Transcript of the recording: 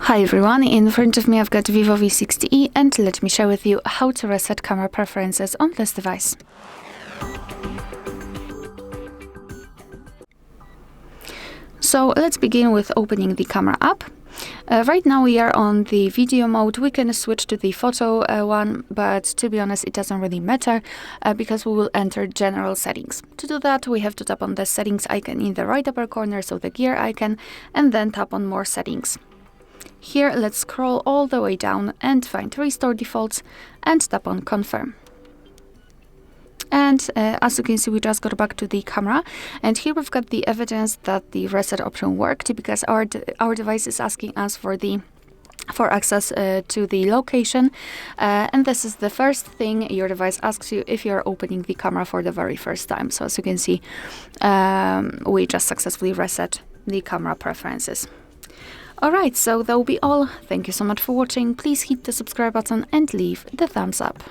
Hi everyone, in front of me I've got VIVO V60E and let me share with you how to reset camera preferences on this device. So let's begin with opening the camera app. Right now we are on the video mode. We can switch to the photo one, but to be honest it doesn't really matter because we will enter general settings. To do that we have to tap on the settings icon in the right upper corner, so the gear icon, and then tap on more settings. Here let's scroll all the way down and find restore defaults and tap on confirm. And as you can see, we just got back to the camera, and here we've got the evidence that the reset option worked because our device is asking us for access to the location, and this is the first thing your device asks you if you're opening the camera for the very first time. So as you can see, we just successfully reset the camera preferences. Alright, so that will be all. Thank you so much for watching. Please hit the subscribe button and leave the thumbs up.